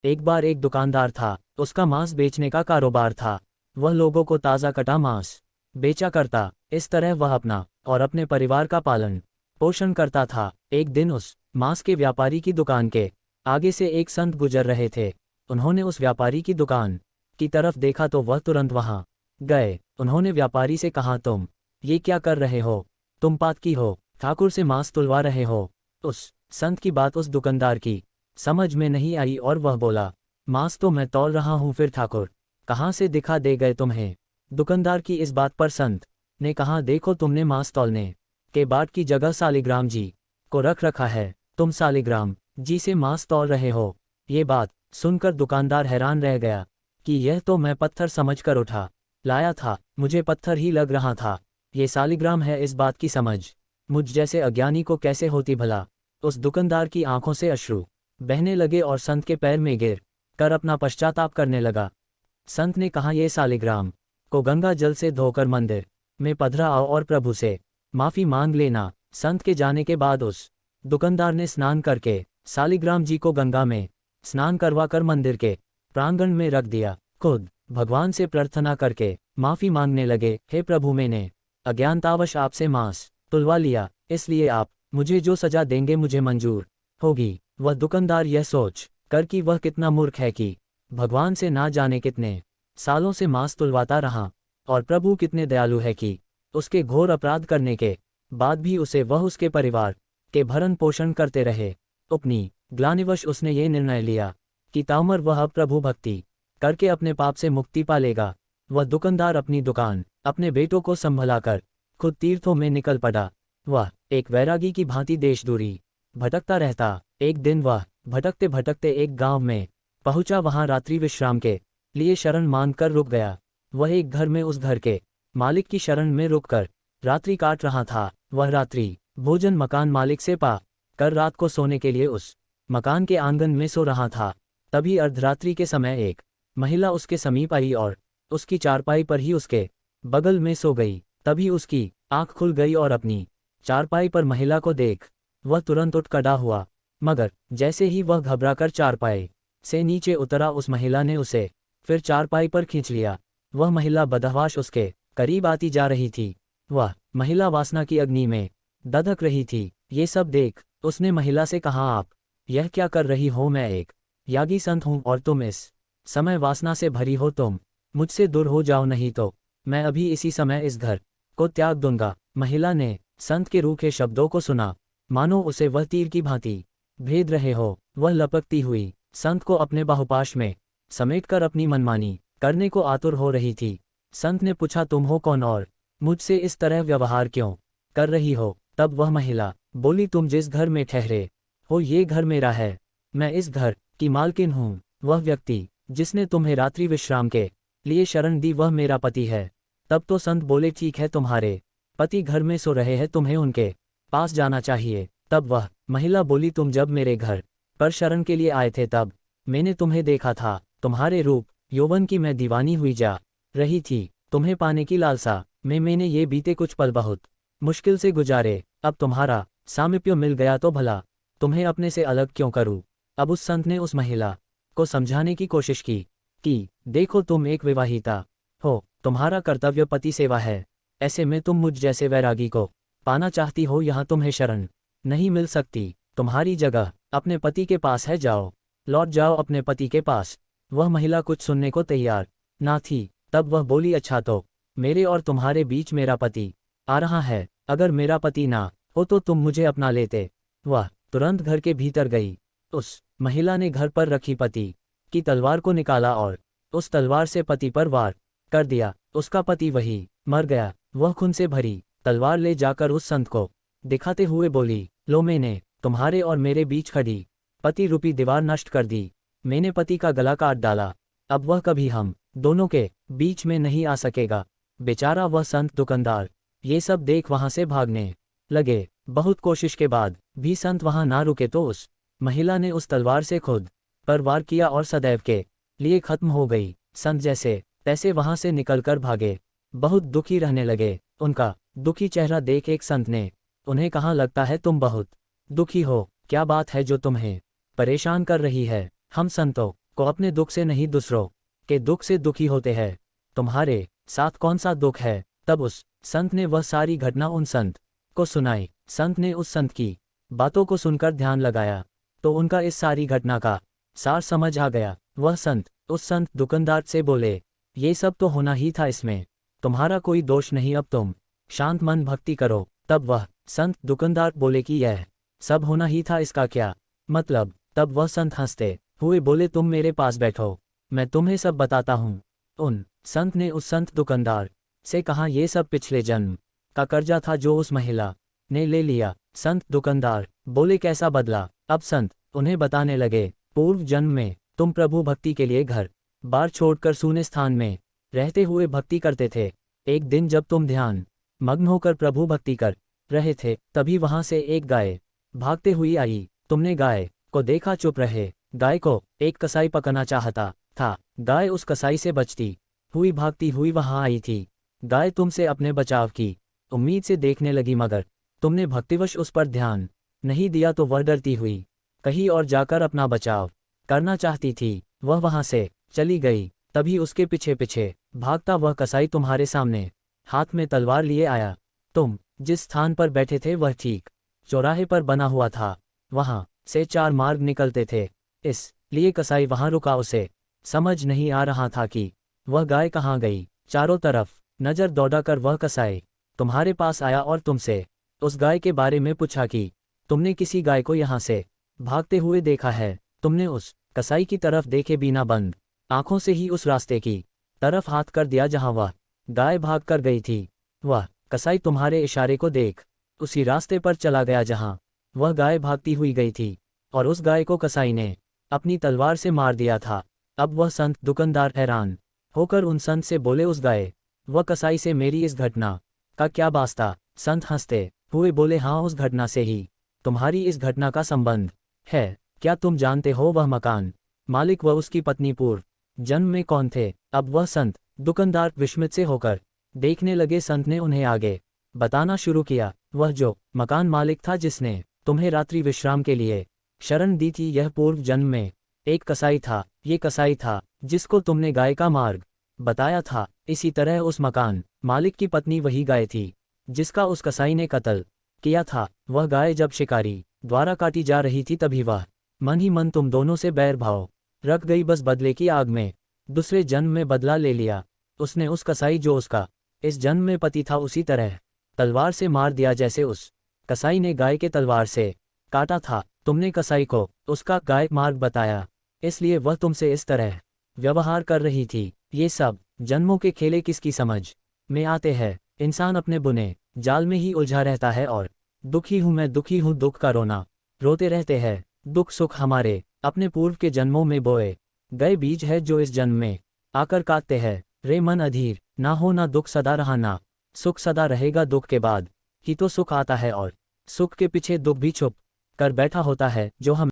एक बार एक दुकानदार था, उसका मांस बेचने का कारोबार था। वह लोगों को ताज़ा कटा मांस बेचा करता। इस तरह वह अपना और अपने परिवार का पालन पोषण करता था। एक दिन उस मांस के व्यापारी की दुकान के आगे से एक संत गुजर रहे थे। उन्होंने उस व्यापारी की दुकान की तरफ देखा तो वह तुरंत वहां गए। उन्होंने व्यापारी से कहा, तुम ये क्या कर रहे हो? तुम पातकी हो, ठाकुर से मांस तुलवा रहे हो। उस संत की बात उस दुकानदार की समझ में नहीं आई और वह बोला, मांस तो मैं तौल रहा हूं, फिर ठाकुर कहाँ से दिखा दे गए तुम्हें? दुकानदार की इस बात पर संत ने कहा, देखो तुमने मांस तौलने के बाट की जगह सालिग्राम जी को रख रखा है। तुम सालिग्राम जी से मांस तौल रहे हो। ये बात सुनकर दुकानदार हैरान रह गया कि यह तो मैं पत्थर समझकर उठा लाया था, मुझे पत्थर ही लग रहा था। ये सालिग्राम है, इस बात की समझ मुझ जैसे अज्ञानी को कैसे होती भला? उस दुकानदार की आंखों से अश्रु बहने लगे और संत के पैर में गिर कर अपना पश्चाताप करने लगा। संत ने कहा, ये सालिग्राम को गंगा जल से धोकर मंदिर में पधरा आओ और प्रभु से माफी मांग लेना। संत के जाने के बाद उस दुकानदार ने स्नान करके सालिग्राम जी को गंगा में स्नान करवाकर मंदिर के प्रांगण में रख दिया। खुद भगवान से प्रार्थना करके माफी मांगने लगे, हे प्रभु, मैंने अज्ञानतावश आपसे मांस तुलवा लिया, इसलिए आप मुझे जो सजा देंगे मुझे मंजूर होगी। वह दुकानदार यह सोच कर कि वह कितना मूर्ख है कि भगवान से ना जाने कितने सालों से मांस तुलवाता रहा और प्रभु कितने दयालु है कि उसके घोर अपराध करने के बाद भी उसे वह उसके परिवार के भरण पोषण करते रहे। अपनी ग्लानिवश उसने ये निर्णय लिया कि ताउमर वह अब प्रभु भक्ति करके अपने पाप से मुक्ति पालेगा। वह दुकानदार अपनी दुकान अपने बेटों को संभलाकर खुद तीर्थों में निकल पड़ा। वह एक वैरागी की भांति देश दूरी भटकता रहता। एक दिन वह भटकते भटकते एक गांव में पहुंचा। वहां रात्रि विश्राम के लिए शरण मांगकर रुक गया। वह एक घर में उस घर के मालिक की शरण में रुककर रात्रि काट रहा था। वह रात्रि भोजन मकान मालिक से पा कर रात को सोने के लिए उस मकान के आंगन में सो रहा था। तभी अर्धरात्रि के समय एक महिला उसके समीप आई और उसकी चारपाई पर ही उसके बगल में सो गई। तभी उसकी आंख खुल गई और अपनी चारपाई पर महिला को देख वह तुरंत उठ खड़ा हुआ, मगर जैसे ही वह घबराकर चारपाई से नीचे उतरा, उस महिला ने उसे फिर चारपाई पर खींच लिया। वह महिला बदहवाश उसके करीब आती जा रही थी। वह महिला वासना की अग्नि में दधक रही थी। ये सब देख उसने महिला से कहा, आप यह क्या कर रही हो? मैं एक यागी संत हूँ और तुम इस समय वासना से भरी हो। तुम मुझसे दूर हो जाओ, नहीं तो मैं अभी इसी समय इस घर को त्याग दूंगा। महिला ने संत के रूखे शब्दों को सुना, मानो उसे वह तीर की भांति भेद रहे हो। वह लपकती हुई संत को अपने बाहुपाश में समेटकर अपनी मनमानी करने को आतुर हो रही थी। संत ने पूछा, तुम हो कौन और मुझसे इस तरह व्यवहार क्यों कर रही हो? तब वह महिला बोली, तुम जिस घर में ठहरे हो ये घर मेरा है, मैं इस घर की मालकिन हूँ। वह व्यक्ति जिसने तुम्हें रात्रि विश्राम के लिए शरण दी वह मेरा पति है। तब तो संत बोले, ठीक है, तुम्हारे पति घर में सो रहे हैं, तुम्हें उनके पास जाना चाहिए। तब वह महिला बोली, तुम जब मेरे घर पर शरण के लिए आए थे तब मैंने तुम्हें देखा था। तुम्हारे रूप यौवन की मैं दीवानी हुई जा रही थी। तुम्हें पाने की लालसा में मैंने ये बीते कुछ पल बहुत मुश्किल से गुजारे। अब तुम्हारा सामीप्य मिल गया तो भला तुम्हें अपने से अलग क्यों करूं? अब उस संत ने उस महिला को समझाने की कोशिश की कि देखो, तुम एक विवाहिता हो, तुम्हारा कर्तव्य पति सेवा है। ऐसे में तुम मुझ जैसे वैरागी को पाना चाहती हो, यहाँ तुम्हें शरण नहीं मिल सकती। तुम्हारी जगह अपने पति के पास है, जाओ, लौट जाओ अपने पति के पास। वह महिला कुछ सुनने को तैयार ना थी। तब वह बोली, अच्छा, तो मेरे और तुम्हारे बीच मेरा पति आ रहा है। अगर मेरा पति ना हो तो तुम मुझे अपना लेते। वह तुरंत घर के भीतर गई। उस महिला ने घर पर रखी पति की तलवार को निकाला और उस तलवार से पति पर वार कर दिया। उसका पति वही मर गया। वह खून से भरी तलवार ले जाकर उस संत को दिखाते हुए बोली, लो, मैंने तुम्हारे और मेरे बीच खड़ी पति रूपी दीवार नष्ट कर दी। मैंने पति का गला काट डाला। अब वह कभी हम दोनों के बीच में नहीं आ सकेगा। बेचारा वह संत दुकानदार ये सब देख वहां से भागने लगे। बहुत कोशिश के बाद भी संत वहां ना रुके तो उस महिला ने उस तलवार से खुद पर वार किया और सदैव के लिए खत्म हो गई। संत जैसे तैसे वहां से निकलकर भागे, बहुत दुखी रहने लगे। उनका दुखी चेहरा देख एक संत ने उन्हें कहा, लगता है तुम बहुत दुखी हो, क्या बात है जो तुम्हें परेशान कर रही है? हम संतों को अपने दुख से नहीं दूसरों के दुख से दुखी होते हैं। तुम्हारे साथ कौन सा दुख है? तब उस संत ने वह सारी घटना उन संत को सुनाई। संत ने उस संत की बातों को सुनकर ध्यान लगाया तो उनका इस सारी घटना का सार समझ आ गया। वह संत उस संत दुकानदार से बोले, ये सब तो होना ही था, इसमें तुम्हारा कोई दोष नहीं, अब तुम शांत मन भक्ति करो। तब वह संत दुकानदार बोले कि यह सब होना ही था, इसका क्या मतलब? तब वह संत हंसते हुए बोले, तुम मेरे पास बैठो, मैं तुम्हें सब बताता हूँ। उन संत ने उस संत दुकानदार से कहा, ये सब पिछले जन्म का कर्जा था जो उस महिला ने ले लिया। संत दुकानदार बोले, कैसा बदला? अब संत उन्हें बताने लगे, पूर्व जन्म में तुम प्रभु भक्ति के लिए घर बार छोड़कर सूने स्थान में रहते हुए भक्ति करते थे। एक दिन जब तुम ध्यान मग्न होकर प्रभु भक्ति कर रहे थे, तभी वहां से एक गाय भागते हुई आई। तुमने गाय को देखा, चुप रहे। गाय को एक कसाई पकड़ना चाहता था। गाय उस कसाई से बचती हुई भागती हुई वहां आई थी। गाय तुमसे अपने बचाव की उम्मीद से देखने लगी, मगर तुमने भक्तिवश उस पर ध्यान नहीं दिया तो वह डरती हुई कहीं और जाकर अपना बचाव करना चाहती थी। वह वहां से चली गई। तभी उसके पीछे पीछे भागता वह कसाई तुम्हारे सामने हाथ में तलवार लिए आया। तुम जिस स्थान पर बैठे थे वह ठीक चौराहे पर बना हुआ था। वहां से 4 मार्ग निकलते थे, इसलिए कसाई वहां रुका। उसे समझ नहीं आ रहा था कि वह गाय कहाँ गई। चारों तरफ नजर दौड़ाकर वह कसाई तुम्हारे पास आया और तुमसे उस गाय के बारे में पूछा कि तुमने किसी गाय को यहाँ से भागते हुए देखा है? तुमने उस कसाई की तरफ देखे बिना बंद आंखों से ही उस रास्ते की तरफ हाथ कर दिया जहां वह गाय भाग कर गई थी। वह कसाई तुम्हारे इशारे को देख उसी रास्ते पर चला गया जहां वह गाय भागती हुई गई थी, और उस गाय को कसाई ने अपनी तलवार से मार दिया था। अब वह संत दुकानदार हैरान होकर उन संत से बोले, उस गाय वह कसाई से मेरी इस घटना का क्या वास्ता? संत हंसते हुए बोले, हाँ, उस घटना से ही तुम्हारी इस घटना का संबंध है। क्या तुम जानते हो वह मकान मालिक व उसकी पत्नी पूर्व जन्म में कौन थे? अब वह संत दुकानदार विस्मित से होकर देखने लगे। संत ने उन्हें आगे बताना शुरू किया, वह जो मकान मालिक था जिसने तुम्हें रात्रि विश्राम के लिए शरण दी थी, यह पूर्व जन्म में एक कसाई था। ये कसाई था जिसको तुमने गाय का मार्ग बताया था। इसी तरह उस मकान मालिक की पत्नी वही गाय थी जिसका उस कसाई ने कत्ल किया था। वह गाय जब शिकारी द्वारा काटी जा रही थी तभी वह मन ही मन तुम दोनों से बैर भाव रख गई। बस बदले की आग में दूसरे जन्म में बदला ले लिया। उसने उस कसाई जो उसका इस जन्म में पति था उसी तरह तलवार से मार दिया जैसे उस कसाई ने गाय के तलवार से काटा था। तुमने कसाई को उसका गाय मार्ग बताया, इसलिए वह तुमसे इस तरह व्यवहार कर रही थी। ये सब जन्मों के खेले किसकी समझ में आते हैं? इंसान अपने बुने जाल में ही उलझा रहता है और दुखी हूँ मैं दुखी हूँ दुख का रोना रोते रहते हैं। दुख सुख हमारे अपने पूर्व के जन्मों में बोए गए बीज है जो इस जन्म में आकर काटते हैं। रे मन अधीर ना हो, ना दुख सदा रहा, ना सुख सदा रहेगा। दुख के बाद ही तो सुख आता है और सुख के पीछे दुख भी छुप कर बैठा होता है जो हम